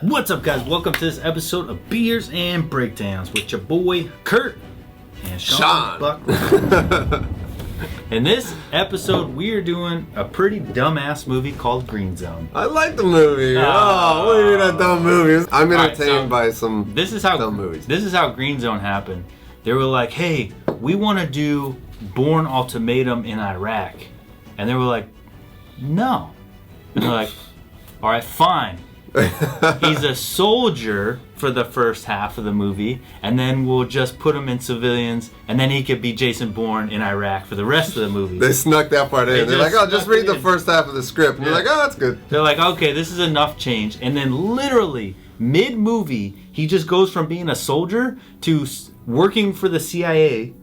What's up, guys? Welcome to this episode of Beers and Breakdowns with your boy Kurt and Sean. Buckley. In this episode, we are doing a pretty dumbass movie called Green Zone. I like the movie. What do you mean a dumb movie? I'm entertained by some dumb movies. This is how Green Zone happened. They were like, hey, we want to do Bourne Ultimatum in Iraq. And they were like, no. And they're like, all right, fine. He's a soldier for the first half of the movie, and then we'll just put him in civilians, and then he could be Jason Bourne in Iraq for the rest of the movie. They snuck that part in. They're like, oh, just read the first half of the script. And you're like, oh, that's good. They're like, okay, this is enough change. And then literally, mid-movie, he just goes from being a soldier to working for the CIA,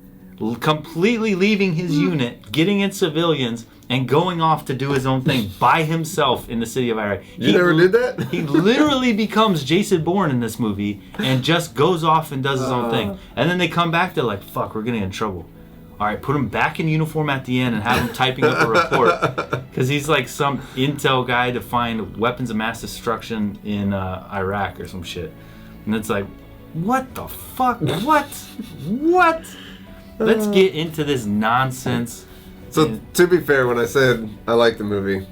completely leaving his unit, getting in civilians, and going off to do his own thing by himself in the city of Iraq. You never did that? He literally becomes Jason Bourne in this movie and just goes off and does his own thing. And then they come back, they're like, fuck, we're getting in trouble. All right, put him back in uniform at the end and have him typing up a report. Because he's like some intel guy to find weapons of mass destruction in Iraq or some shit. And it's like, what the fuck? What? Let's get into this nonsense. So, to be fair, when I said I like the movie,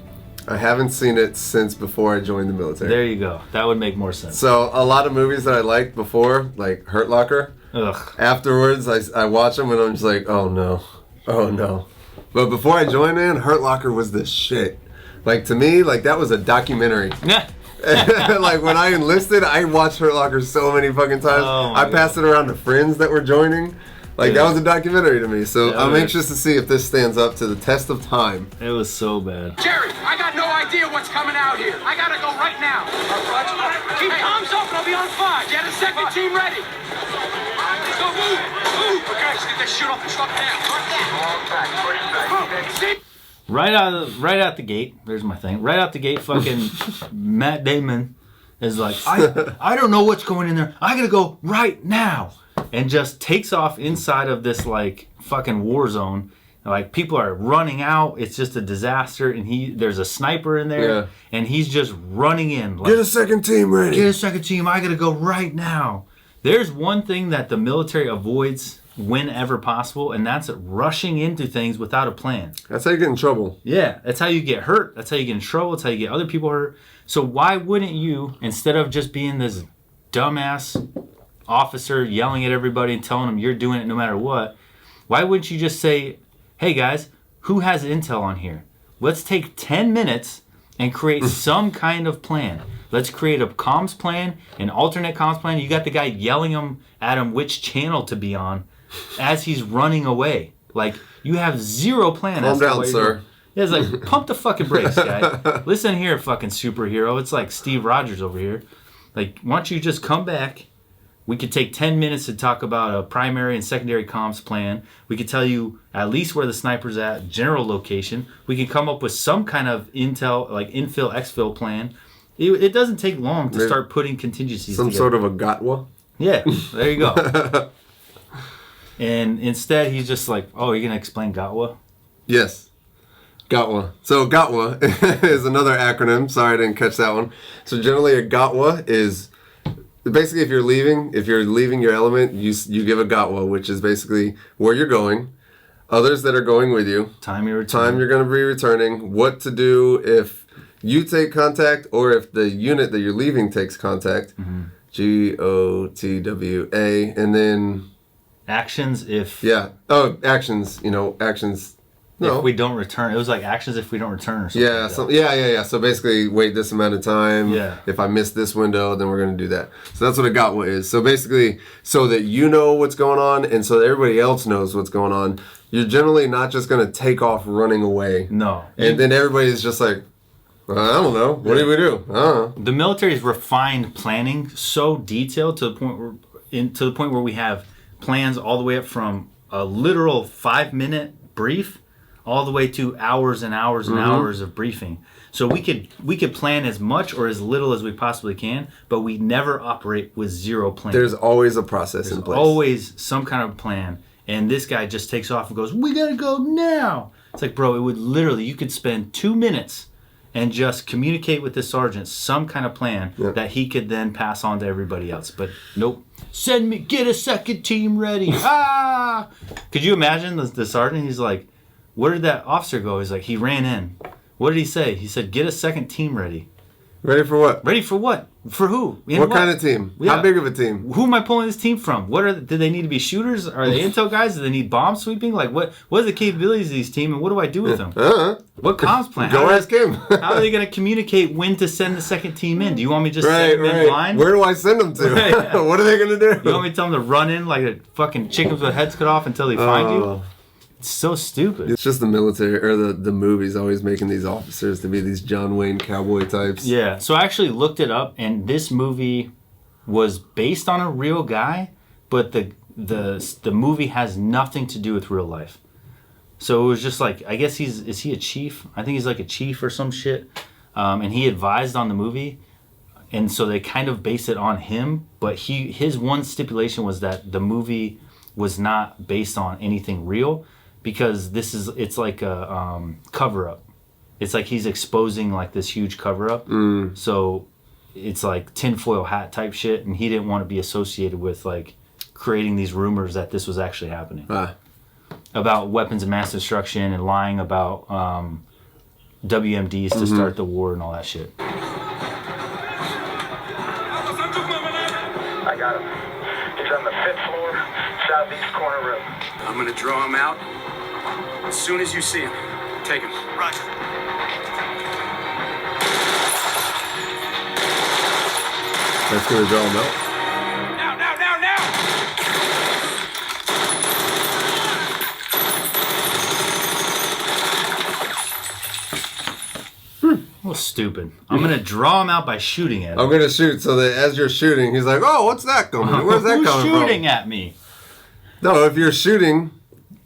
I haven't seen it since before I joined the military. There you go. That would make more sense. So, a lot of movies that I liked before, like Hurt Locker, afterwards I watch them and I'm just like, oh no. But before I joined in, Hurt Locker was the shit. Like, to me, like, that was a documentary. Like, when I enlisted, I watched Hurt Locker so many fucking times. I passed it around to friends that were joining. Like, that was a documentary to me, so I'm anxious to see if this stands up to the test of time. It was so bad. Jerry, I got no idea what's coming out here. I gotta go right now. Keep comms up and I'll be on 5. Get a second team ready. Let's go, move. Okay, let's get this shit off the truck now. Right out the gate, there's my thing. Right out the gate, fucking Matt Damon is like, I don't know what's going in there. I gotta go right now. And just takes off inside of this like fucking war zone. Like, people are running out. It's just a disaster. And there's a sniper in there, and he's just running in. Like, get a second team ready. Get a second team. I gotta go right now. There's one thing that the military avoids whenever possible, and that's rushing into things without a plan. That's how you get in trouble. Yeah, that's how you get hurt. That's how you get in trouble. That's how you get other people hurt. So why wouldn't you, instead of just being this dumbass officer yelling at everybody and telling them you're doing it no matter what, why wouldn't you just say, hey guys, who has intel on here? Let's take 10 minutes and create some kind of plan. Let's create a comms plan, an alternate comms plan. You got the guy yelling at him which channel to be on as he's running away. Like, you have zero plan. Calm down, sir. Yeah, it's like, pump the fucking brakes, guy. Listen here, fucking superhero. It's like Steve Rogers over here. Like, why don't you just come back? We could take 10 minutes to talk about a primary and secondary comms plan. We could tell you at least where the sniper's at, general location. We could come up with some kind of intel, like infill, exfil plan. It doesn't take long to start putting contingencies together. Some sort of a GOTWA? Yeah, there you go. And instead, he's just like, oh, you're going to explain GOTWA? Yes. GOTWA. So GOTWA is another acronym. Sorry, I didn't catch that one. So generally a GOTWA is... basically, if you're leaving your element, you give a GOTWA, which is basically where you're going, others that are going with you, time you're going to be returning, what to do if you take contact or if the unit that you're leaving takes contact, GOTWA, and then actions if actions. No. If we don't return. It was like actions if we don't return or something. Yeah. So basically, wait this amount of time. Yeah. If I miss this window, then we're going to do that. So that's what a GOTWA is. So basically, so that you know what's going on and so that everybody else knows what's going on, you're generally not just going to take off running away. No. And then everybody's just like, I don't know. What do we do? I don't know. The military's refined planning so detailed to the point where we have plans all the way up from a literal 5-minute brief all the way to hours and hours and hours of briefing. So we could plan as much or as little as we possibly can, but we never operate with zero plan. There's always a process in place. Always some kind of plan. And this guy just takes off and goes, we gotta go now. It's like, bro, it would literally, you could spend 2 minutes and just communicate with the sergeant some kind of plan that he could then pass on to everybody else. But nope. Get a second team ready. Ah! Could you imagine the sergeant? He's like, where did that officer go? He's like, he ran in. What did he say? He said, get a second team ready. Ready for what? Ready for what? For who? What kind of team? Yeah. How big of a team? Who am I pulling this team from? Do they need to be shooters? Are they intel guys? Do they need bomb sweeping? Like, what are the capabilities of these team, and what do I do with them? What comms plan? Go ask him. How are they going to communicate when to send the second team in? Do you want me to just send them in line? Where do I send them to? Right, yeah. What are they going to do? You want me to tell them to run in like a fucking chickens with heads cut off until they find you? It's so stupid. It's just the military or the movies always making these officers to be these John Wayne cowboy types. Yeah. So I actually looked it up, and this movie was based on a real guy, but the movie has nothing to do with real life. So it was just like, I guess is he a chief? I think he's like a chief or some shit. And he advised on the movie, and so they kind of base it on him. But his one stipulation was that the movie was not based on anything real. Because it's like a cover up. It's like he's exposing like this huge cover up. So it's like tinfoil hat type shit, and he didn't want to be associated with like creating these rumors that this was actually happening about weapons of mass destruction and lying about WMDs to start the war and all that shit. I got him. He's on the 5th floor, southeast corner room. I'm gonna draw him out. As soon as you see him, take him. Roger. That's going to draw him out. Now! A little stupid. I'm gonna draw him out by shooting at him. I'm going to shoot so that as you're shooting, he's like, oh, what's that coming? Where's that Who's coming from? shooting at me? No, if you're shooting,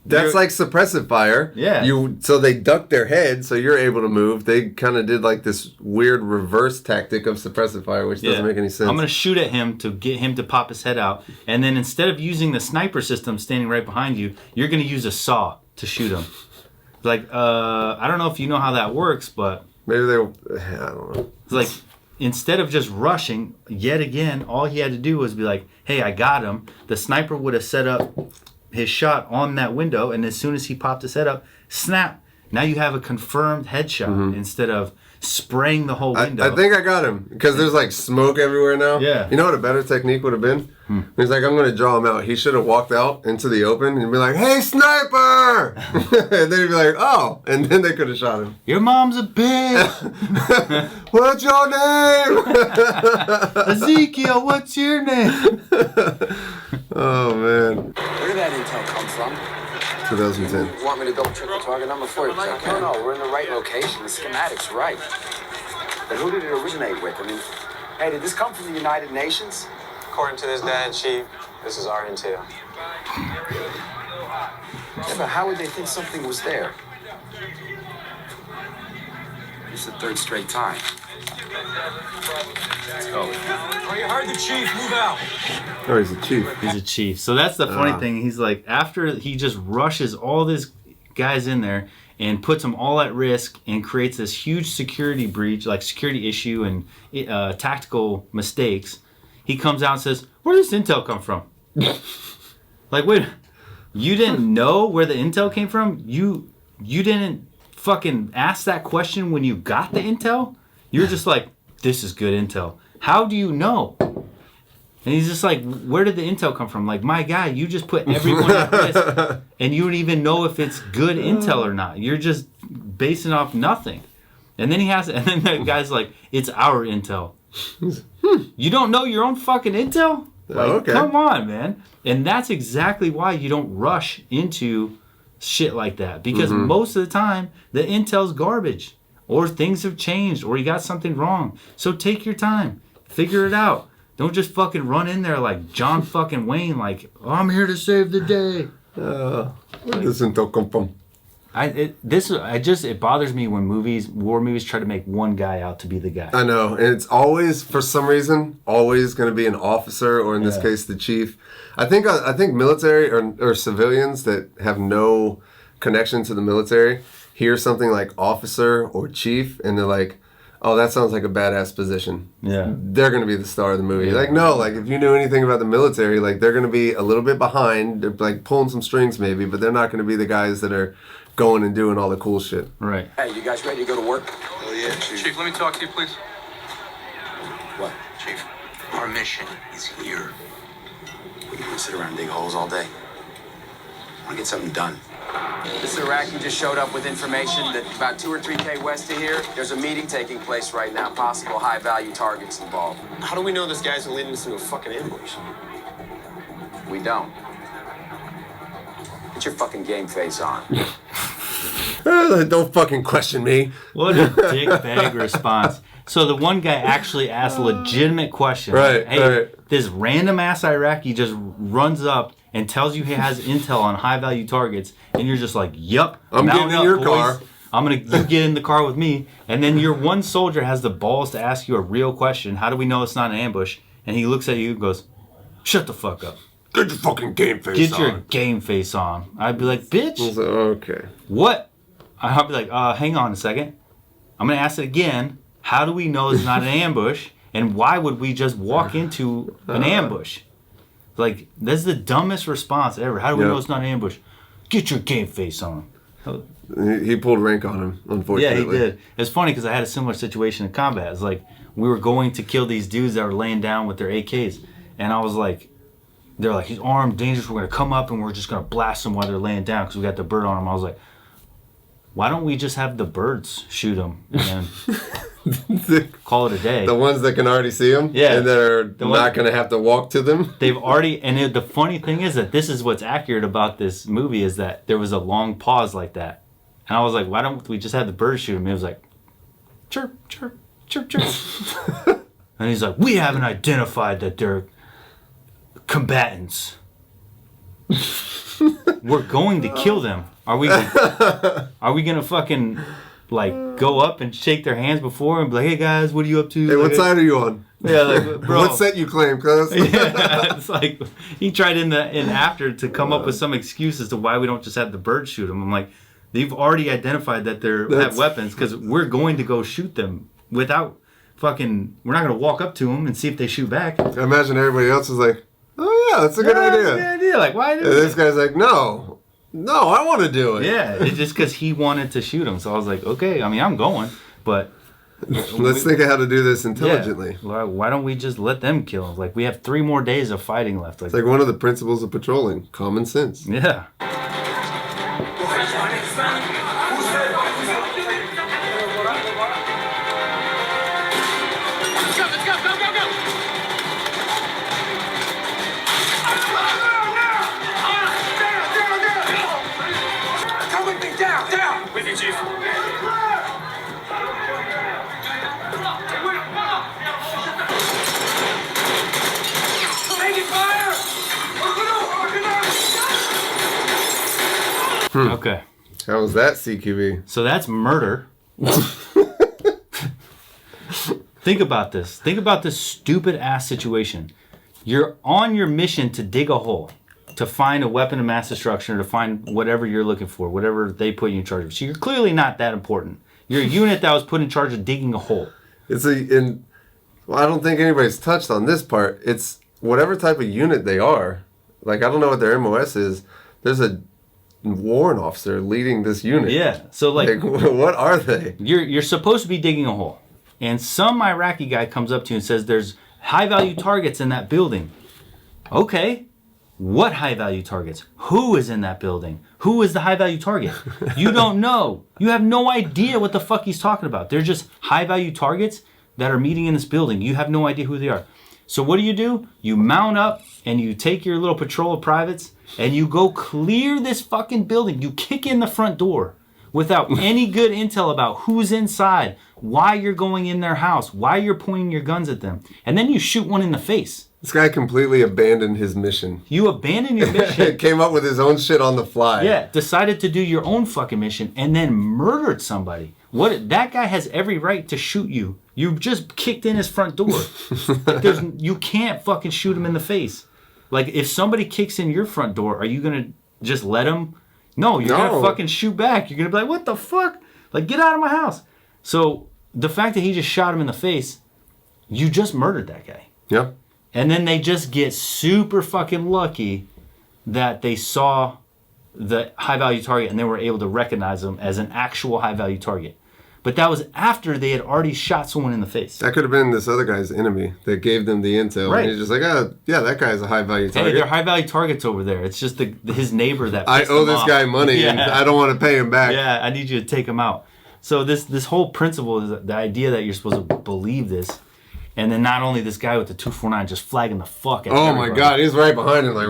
that's like suppressive fire. Yeah. So they duck their head so you're able to move. They kind of did like this weird reverse tactic of suppressive fire, which doesn't make any sense. I'm going to shoot at him to get him to pop his head out. And then instead of using the sniper system standing right behind you, you're going to use a saw to shoot him. Like, I don't know if you know how that works, but... Maybe I don't know. It's like, instead of just rushing, yet again, all he had to do was be like, hey, I got him. The sniper would have set up his shot on that window, and as soon as he popped his head up, snap. Now you have a confirmed headshot instead of spraying the whole window. I think I got him because there's like smoke everywhere now. Yeah. You know what a better technique would have been? He's like, I'm going to draw him out. He should have walked out into the open and be like, hey, sniper! And then he'd be like, oh. And then they could have shot him. Your mom's a bitch! What's your name? Ezekiel, what's your name? Oh, man. Where did that intel come from? 2010. You want me to double check the target number for you? No, we're in the right location. The schematic's right. But who did it originate with? I mean, hey, did this come from the United Nations? According to this dad, Chief, this is our intel. Yeah, but how would they think something was there? It's the 3rd straight time. Let's go. Oh, you heard the chief. Move out. Oh, he's a chief. He's a chief. So that's the funny thing. He's like, after he just rushes all these guys in there and puts them all at risk and creates this huge security breach, like security issue and tactical mistakes, he comes out and says, where did this intel come from? Like, wait, you didn't know where the intel came from? You didn't fucking ask that question when you got the intel? You're just like, this is good intel. How do you know? And he's just like, where did the intel come from? Like, my guy, you just put everyone at risk, and you don't even know if it's good intel or not. You're just basing off nothing. And then the guy's like, it's our intel. You don't know your own fucking intel? Like, okay. Come on, man. And that's exactly why you don't rush into shit like that. Because most of the time, the intel's garbage. Or things have changed, or you got something wrong. So take your time. Figure it out. Don't just fucking run in there like John fucking Wayne, like, oh, I'm here to save the day. Where did this intel come from? It bothers me when war movies try to make one guy out to be the guy. I know, and it's always, for some reason, always going to be an officer, or in this case, the chief. I think military or civilians that have no connection to the military hear something like officer or chief, and they're like, oh, that sounds like a badass position. Yeah. They're going to be the star of the movie. Yeah. Like, no, like, if you knew anything about the military, like, they're going to be a little bit behind. They're, like, pulling some strings maybe, but they're not going to be the guys that are going and doing all the cool shit. Right. Hey, you guys ready to go to work? Oh, yeah, Chief, let me talk to you, please. What? Chief, our mission is here. We can sit around and dig holes all day. I want to get something done. This Iraqi just showed up with information that about 2 or 3K west of here, there's a meeting taking place right now, possible high-value targets involved. How do we know this guy's leading us into a fucking ambush? We don't. Get your fucking game face on. Don't fucking question me. What a dickbag response. So the one guy actually asked a legitimate question. Right, Hey, right. this random ass Iraqi just runs up and tells you he has intel on high value targets, and you're just like, "Yup, I'm mount getting in up, your boys. car." You get in the car with me." And then your one soldier has the balls to ask you a real question. How do we know it's not an ambush? And he looks at you and goes, "Shut the fuck up. Get your fucking game face Get on. your game face on." I'd be like, "Bitch, I was like, okay. what?" I'd be like, hang on a second. I'm going to ask it again. How do we know it's not an ambush? And why would we just walk into an ambush? Like, that's the dumbest response ever. How do we know it's not an ambush? Get your game face on. He pulled rank on him, unfortunately. Yeah, he did. It's funny because I had a similar situation in combat. It's like we were going to kill these dudes that were laying down with their AKs. And I was like, they're like, he's armed, dangerous. We're going to come up and we're just going to blast them while they're laying down because we got the bird on them. I was like, why don't we just have the birds shoot them and then call it a day? The ones that can already see them? Yeah. And that are not going to have to walk to them? They've already, and the funny thing is that this is what's accurate about this movie is that there was a long pause like that. And I was like, why don't we just have the birds shoot him? It was like, chirp, chirp, chirp, chirp. And he's like, we haven't identified that they're combatants. We're going to kill them. Are we gonna fucking like go up and shake their hands before and be like, hey guys, what are you up to? Hey, like, what side are you on? Yeah, like, bro. What set you claim, cuz? Yeah, it's like he tried in after to come up with some excuse as to why we don't just have the birds shoot them. I'm like, they've already identified that they have weapons because we're going to go shoot them without fucking. We're not gonna walk up to them and see if they shoot back. I imagine everybody else is like, oh yeah, that's a good idea. That's a good idea. Like, why? And this guy's like, no, I want to do it. Yeah, it's just because he wanted to shoot him. So I was like, okay. I mean, I'm going, but let's think of how to do this intelligently. Yeah. Why don't we just let them kill him? Like, we have 3 more days of fighting left. It's like one of the principles of patrolling, common sense. Yeah. With you, Chief. Taking fire! Okay. How was that, CQB? So that's murder. Think about this. Think about this stupid ass situation. You're on your mission to dig a hole, to find a weapon of mass destruction, or to find whatever you're looking for, whatever they put you in charge of. So you're clearly not that important. You're a unit that was put in charge of digging a hole. I don't think anybody's touched on this part. It's whatever type of unit they are. Like, I don't know what their MOS is. There's a warrant officer leading this unit. Yeah. So like what are they? You're supposed to be digging a hole. And some Iraqi guy comes up to you and says there's high value targets in that building. Okay. What high value targets? Who is in that building? Who is the high value target? You don't know. You have no idea what the fuck he's talking about. They're just high value targets that are meeting in this building. You have no idea who they are. So what do? You mount up and you take your little patrol of privates and you go clear this fucking building. You kick in the front door without any good intel about who's inside, why you're going in their house, why you're pointing your guns at them. And then you shoot one in the face. This guy completely abandoned his mission. You abandoned your mission. Came up with his own shit on the fly. Yeah, decided to do your own fucking mission and then murdered somebody. That guy has every right to shoot you. You just kicked in his front door. You can't fucking shoot him in the face. Like, if somebody kicks in your front door, are you going to just let him? No, you're going to fucking shoot back. You're going to be like, what the fuck? Like, get out of my house. So the fact that he just shot him in the face, you just murdered that guy. Yep. And then they just get super fucking lucky that they saw the high value target and they were able to recognize him as an actual high value target. But that was after they had already shot someone in the face. That could have been this other guy's enemy that gave them the intel. Right. And he's just like, oh, yeah, that guy's a high value target. Hey, they're high value targets over there. It's just his neighbor that I pissed owe him this off. guy money and I don't want to pay him back. Yeah, I need you to take him out. So this whole principle is the idea that you're supposed to believe this. And then not only this guy with the 249 just flagging the fuck out of everybody. My God, he's right behind him like...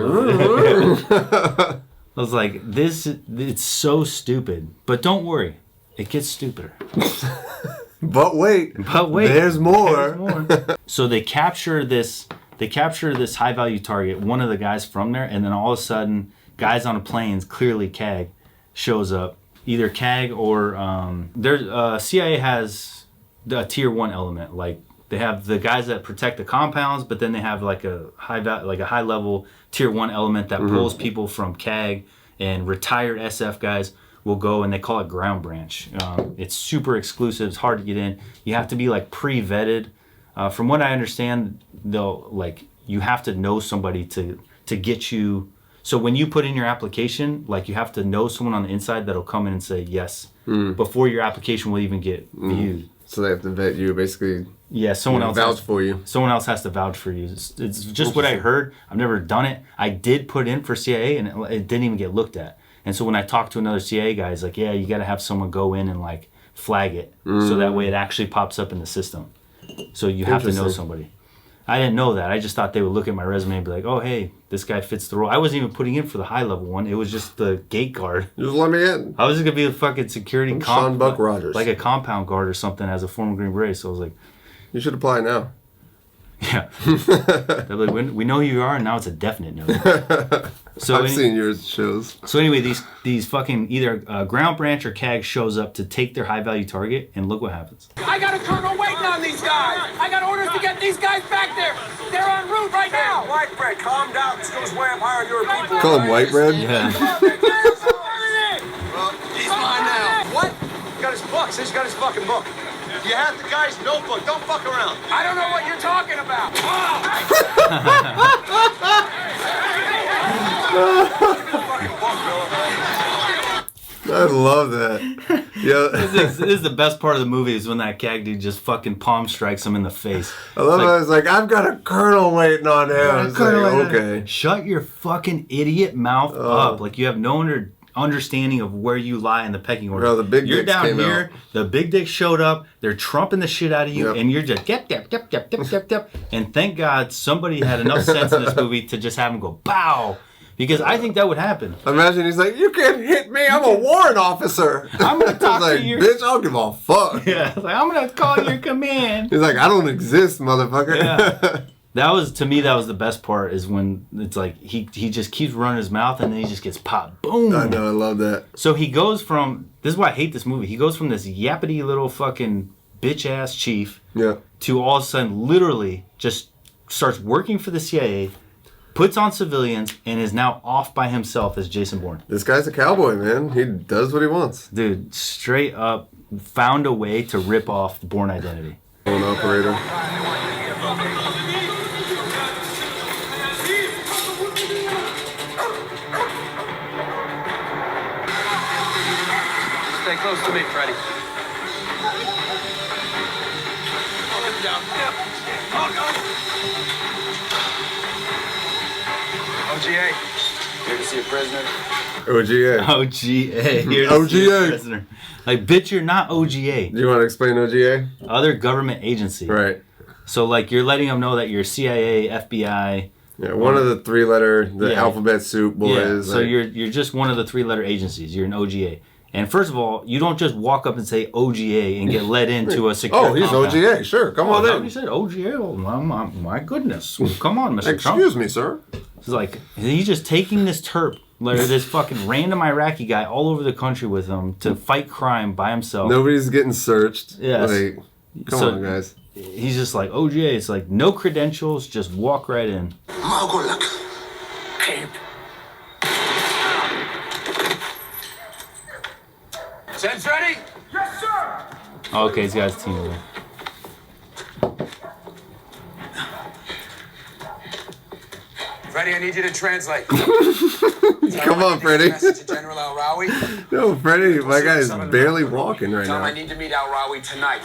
I was like, it's so stupid. But don't worry, it gets stupider. But wait, there's more. So they capture this high value target, one of the guys from there, and then all of a sudden, guys on a plane, clearly CAG, shows up. Either CAG or CIA has a tier 1 element. Like they have the guys that protect the compounds, but then they have like a high level tier 1 element that pulls people from CAG, and retired SF guys will go and they call it ground branch. It's super exclusive. It's hard to get in. You have to be like pre-vetted. From what I understand, you have to know somebody to get you. So when you put in your application, like you have to know someone on the inside that'll come in and say yes before your application will even get viewed. So they have to vet you, basically. Yeah, someone else vouch for you. Someone else has to vouch for you. It's just what I heard. I've never done it. I did put in for CIA and it didn't even get looked at. And so when I talked to another CIA guy, he's like, yeah, you got to have someone go in and like flag it so that way it actually pops up in the system. So you have to know somebody. I didn't know that. I just thought they would look at my resume and be like, oh, hey, this guy fits the role. I wasn't even putting in for the high level one. It was just the gate guard. Just let me in. I was just going to be a fucking security Sean Buck Rogers. Like a compound guard or something as a former Green Beret. So I was like, you should apply now. Yeah. They're like, we know who you are, and now it's a definite no. So I've seen your shows. So anyway, these fucking either ground branch or CAG shows up to take their high value target, and look what happens. I got a colonel waiting on these guys. I got orders to get these guys back there. They're en route right now. White bread, calm down. This goes way up higher. Your people. Call him white bread? Yeah. He's mine now. What? He got his book. Says he got his fucking book. You have the guy's notebook. Don't fuck around. I don't know what you're talking about. I love that. Yeah. This is the best part of the movie is when that CAG dude just fucking palm strikes him in the face. I love how it's like, I've got a colonel waiting on him. It's like, okay. Shut your fucking idiot mouth up. Like you have no understanding of where you lie in the pecking order. Bro, the big you're dicks down came here, out. the big dicks showed up, they're trumping the shit out of you, and you're just yep. And thank God somebody had enough sense in this movie to just have him go bow. Because I think that would happen. Imagine he's like, you can't hit me, I'm a warrant officer. I'm gonna talk like, to your bitch, I don't give a fuck. Yeah, like, I'm gonna call your command. He's like, I don't exist, motherfucker. Yeah. That was the best part is when it's like he just keeps running his mouth and then he just gets popped. Boom. I know, I love that. So he goes from, this is why I hate this movie. He goes from this yappity little fucking bitch ass chief to all of a sudden literally just starts working for the CIA, puts on civilians, and is now off by himself as Jason Bourne. This guy's a cowboy, man. He does what he wants. Dude, straight up found a way to rip off the Bourne identity. An operator. Stay close to me, Freddy. OGA. Here to see a prisoner. OGA. OGA. Here to see a prisoner. Like, bitch, you're not OGA. Do you want to explain OGA? Other government agency. Right. So, like, you're letting them know that you're CIA, FBI. Yeah, one of the three-letter, alphabet soup boys. Yeah, so you're just one of the three-letter agencies. You're an OGA. And first of all, you don't just walk up and say OGA and get led into a security compound. OGA, sure, come on in. He said OGA, oh, my goodness. Come on, Mr. Trump. Excuse me, sir. It's like, he's just taking this terp, like this fucking random Iraqi guy all over the country with him to fight crime by himself. Nobody's getting searched. Yes. Like, come on, guys. He's just like, OGA, it's like, no credentials, just walk right in. Sense ready? Yes, sir. Oh, okay, he's got his team there. Freddie, I need you to translate. Come on, Freddie. Message to General Al-Rawi. No, Freddie, my guy is barely walking right Tell him I now. need to meet Al-Rawi tonight.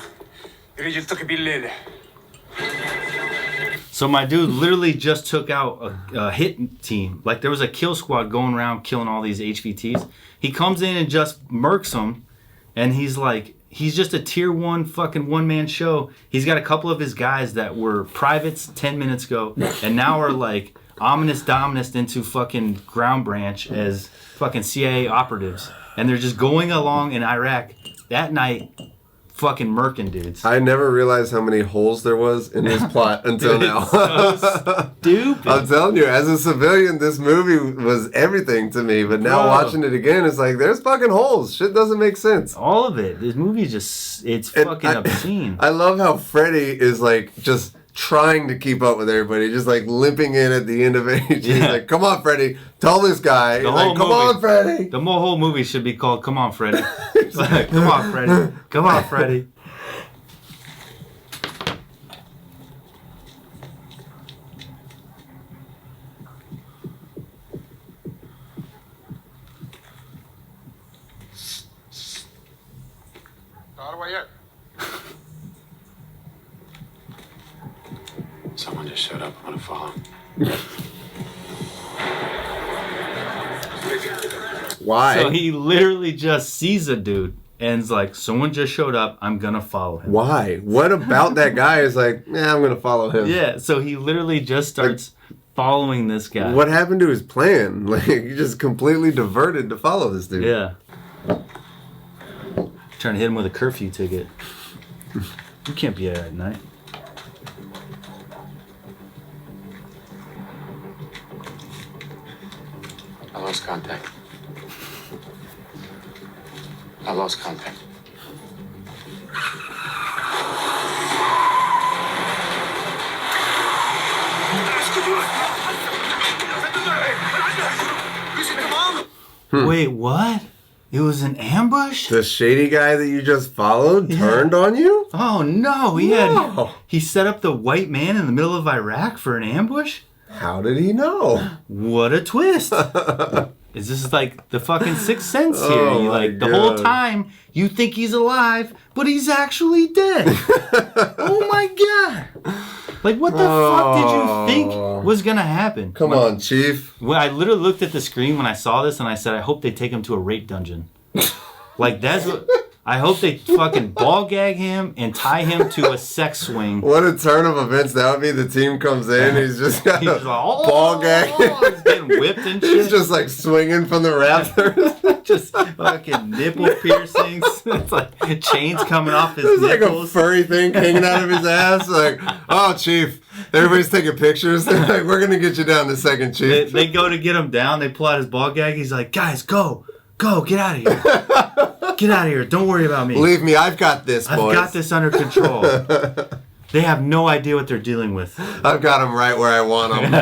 So my dude literally just took out a hit team. Like there was a kill squad going around killing all these HVTs. He comes in and just murks them, and he's like, he's just a tier 1 fucking one-man show. He's got a couple of his guys that were privates 10 minutes ago, and now are like ominous dominus into fucking ground branch as fucking CIA operatives. And they're just going along in Iraq that night, fucking murking dudes. I never realized how many holes there was in this plot until Dude, now. it's so stupid. I'm telling you, as a civilian, this movie was everything to me. But now Bro. watching it again, it's like, there's fucking holes. Shit doesn't make sense. All of it. This movie is just, it's And fucking obscene. I love how Freddy is like just trying to keep up with everybody, just like limping in at the end of it. He's Yeah. like, come on, Freddy, tell this guy. The Like, whole come movie. on, Freddy. The whole movie should be called Come On, Freddy. Like, come on, Freddy. Come on, Freddy. How do I get? Someone just showed up. I'm gonna follow. Why? So he literally just sees a dude and is like, someone just showed up, I'm gonna follow him. Why? What about that guy is like, I'm going to follow him? Yeah, so he literally just starts following this guy. What happened to his plan? Like, he just completely diverted to follow this dude. Yeah. Trying to hit him with a curfew ticket. You can't be out at night. I lost contact. I lost contact. Wait, what? It was an ambush? The shady guy that you just followed Yeah. turned on you? Oh no, No. he set up the white man in the middle of Iraq for an ambush? How did he know? What a twist. Is this like the fucking Sixth Sense here? Oh You my like the whole God. time you think he's alive, but he's actually dead. Oh my god. Like what the fuck did you think was gonna happen? Come on, Chief. Well, I literally looked at the screen when I saw this and I said, I hope they take him to a rape dungeon. Like that's what I hope they fucking ball gag him and tie him to a sex swing. What a turn of events that would be. The team comes in, he's just got He's a just like, oh, ball gag. he's getting whipped and shit. He's just like swinging from the rafters. Just fucking nipple piercings. It's like chains coming off his There's like a nipples. furry thing hanging out of his ass. Like, oh, Chief. Everybody's taking pictures. They're like, we're going to get you down in a second, Chief. They go to get him down. They pull out his ball gag. He's like, guys, go, get out of here. Get out of here. Don't worry about me. Believe me, I've got this, I've boys. got this under control. They have no idea what they're dealing with. I've got them right where I want them.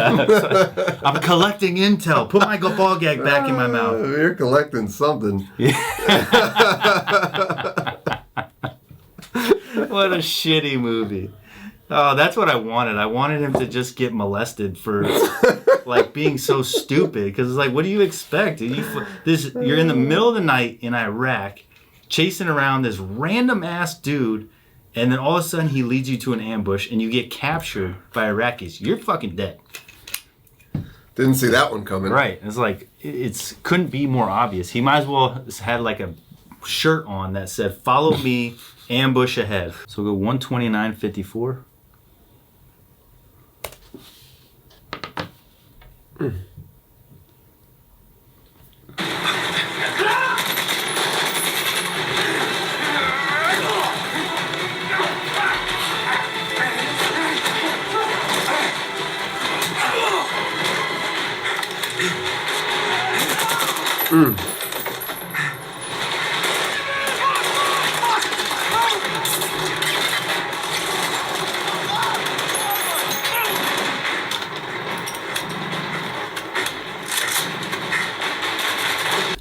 I'm collecting intel. Put my ball gag back in my mouth. You're collecting something. What a shitty movie. Oh, that's what I wanted. I wanted him to just get molested for like being so stupid. Because it's like, what do you expect? You're in the middle of the night in Iraq, chasing around this random ass dude, and then all of a sudden he leads you to an ambush, and you get captured by Iraqis. You're fucking dead. Didn't see that one coming. Right. It's like it's couldn't be more obvious. He might as well have had like a shirt on that said "Follow me, ambush ahead." So we'll go 129.54.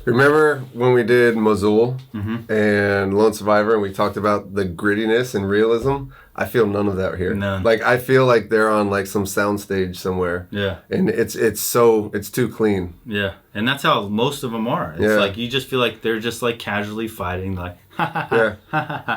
Remember when we did Mosul Mm-hmm. and Lone Survivor and we talked about the grittiness and realism? I feel none of that here. None. Like, I feel like they're on like some soundstage somewhere. Yeah. And it's too clean. Yeah. And that's how most of them are. It's Yeah. like you just feel like they're just like casually fighting, like Yeah.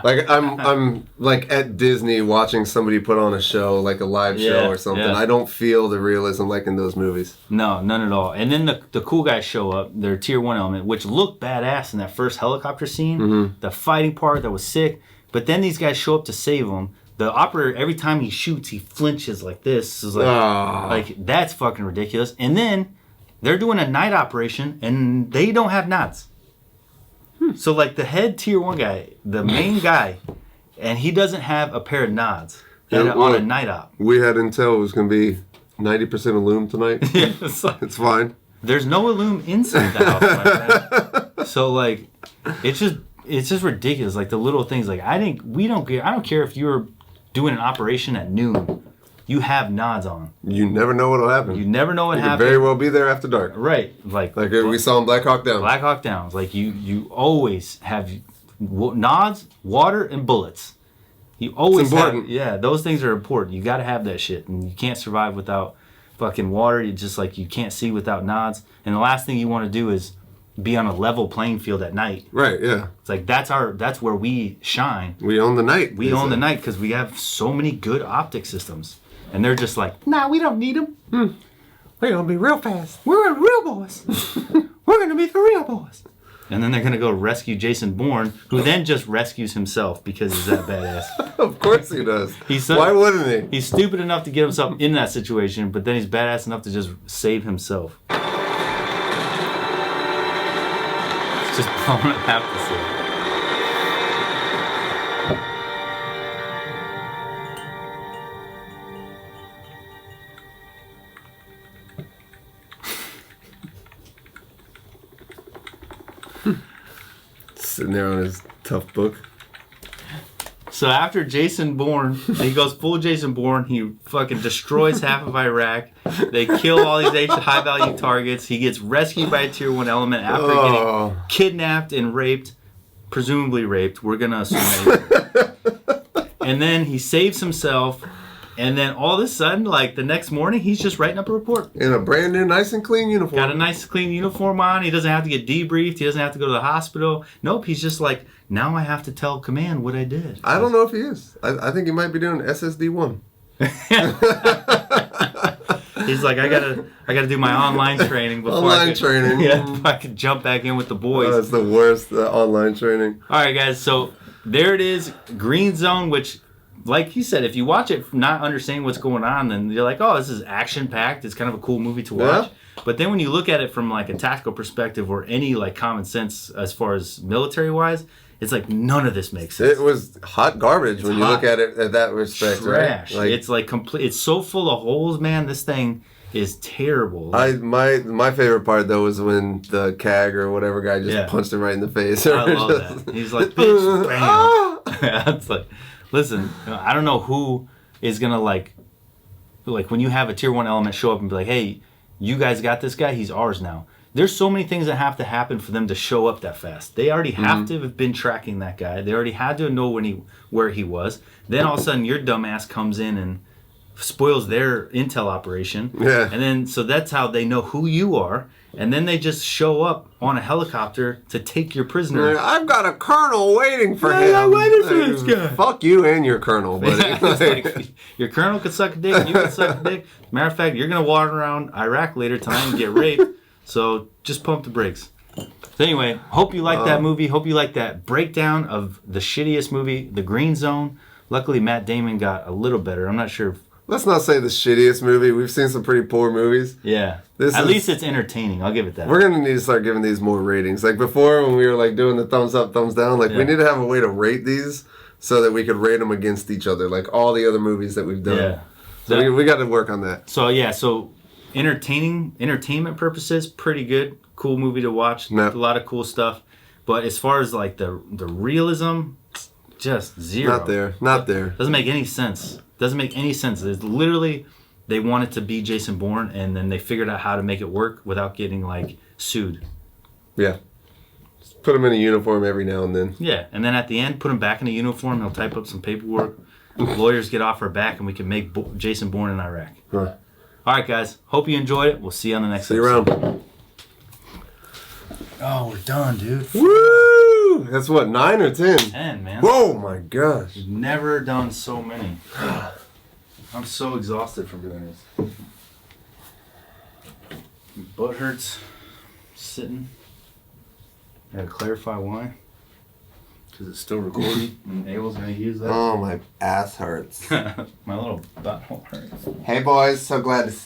Like I'm like at Disney watching somebody put on a show, like a live show Yeah, or something. yeah. I don't feel the realism like in those movies. No, none at all. And then the cool guys show up, their tier 1 element, which looked badass in that first helicopter scene. Mm-hmm. The fighting part that was sick. But then these guys show up to save him. The operator, every time he shoots, he flinches like this. It's like that's fucking ridiculous. And then they're doing a night operation and they don't have nods. So like the head tier 1 guy, the main guy, and he doesn't have a pair of nods on a night op. We had intel it was going to be 90% illume tonight. Yeah, it's like, It's fine. there's no illume inside the house, my friend. So like, it's just ridiculous. Like the little things. Like I don't care if you're doing an operation at noon. You have nods on. You never know what'll happen. You never know what You could happens. very well be there after dark. Right. Like we saw in Black Hawk Down. Black Hawk Down. Like you always have nods, water, and bullets. You always It's important. have. Yeah, those things are important. You got to have that shit, and you can't survive without fucking water. You just like you can't see without nods. And the last thing you want to do is be on a level playing field at night. Right, yeah. It's like that's where we shine. We own the night. We own the night because we have so many good optic systems. And they're just like, nah, we don't need them. We're going to be real fast. We're real boys. We're going to be the real boys. And then they're going to go rescue Jason Bourne, who then just rescues himself because he's that badass. Of course he does. So, why wouldn't he? He's stupid enough to get himself in that situation, but then he's badass enough to just save himself. It's just blowing half the city. Sitting there on his tough book. So after Jason Bourne, he goes full Jason Bourne. He fucking destroys half of Iraq. They kill all these high-value targets. He gets rescued by a Tier 1 element after getting kidnapped and raped. Presumably raped. We're going to assume that. And then he saves himself. And then all of a sudden, like the next morning, he's just writing up a report. In a brand new, nice and clean uniform. Got a nice, clean uniform on. He doesn't have to get debriefed. He doesn't have to go to the hospital. Nope, he's just like, now I have to tell command what I did. I don't know if he is. I think he might be doing SSD1. He's like, I gotta do my online training before Training. Yeah, before I can jump back in with the boys. That's the worst online training. All right, guys. So there it is, Green Zone. Which, like you said, if you watch it not understanding what's going on, then you're like, oh, this is action packed. It's kind of a cool movie to watch. Yeah. But then when you look at it from like a tactical perspective or any like common sense as far as military wise, it's like none of this makes sense. It was hot garbage when you look at it at that respect, Trash. right? Like, it's like complete. It's so full of holes, man. This thing is terrible. my favorite part though was when the CAG or whatever guy just punched him right in the face. I love that. He's like, bitch, bam. It's like, listen, I don't know who is gonna like when you have a Tier 1 element show up and be like, hey, you guys got this guy. He's ours now. There's so many things that have to happen for them to show up that fast. They already have to have been tracking that guy. They already had to know where he was. Then all of a sudden, your dumbass comes in and spoils their intel operation. Yeah. And then, so that's how they know who you are. And then they just show up on a helicopter to take your prisoner. I've got a colonel waiting for him. I'm waiting for this guy. Fuck you and your colonel, buddy. It's like, your colonel could suck a dick, you could suck a dick. Matter of fact, you're going to wander around Iraq later tonight and get raped. So just pump the brakes. So anyway, hope you like that movie. Hope you like that breakdown of the shittiest movie, The Green Zone. Luckily, Matt Damon got a little better. I'm not sure if... Let's not say the shittiest movie. We've seen some pretty poor movies. Yeah. At least it's entertaining. I'll give it that. We're going to need to start giving these more ratings. Like before when we were like doing the thumbs up, thumbs down, like we need to have a way to rate these so that we could rate them against each other, like all the other movies that we've done. Yeah. So we got to work on that. So yeah, entertainment purposes, pretty good. Cool movie to watch. Yep. A lot of cool stuff. But as far as like the realism, just zero. Not there. Doesn't make any sense. It's literally, they wanted to be Jason Bourne, and then they figured out how to make it work without getting like sued. Yeah. Just put him in a uniform every now and then. Yeah, and then at the end, put him back in a uniform. He'll type up some paperwork. Lawyers get off our back, and we can make Jason born in Iraq. Huh. All right, guys. Hope you enjoyed it. We'll see you on the next See you episode. around. Oh, we're done, dude. Woo! That's what, 9 or 10? 10, man. Whoa, my gosh. We've never done so many. I'm so exhausted from doing this. My butt hurts. Sitting. I gotta clarify why. Because it's still recording, and Abel's gonna use that. Oh, my ass hurts. My little butthole hurts. Hey, boys. So glad to see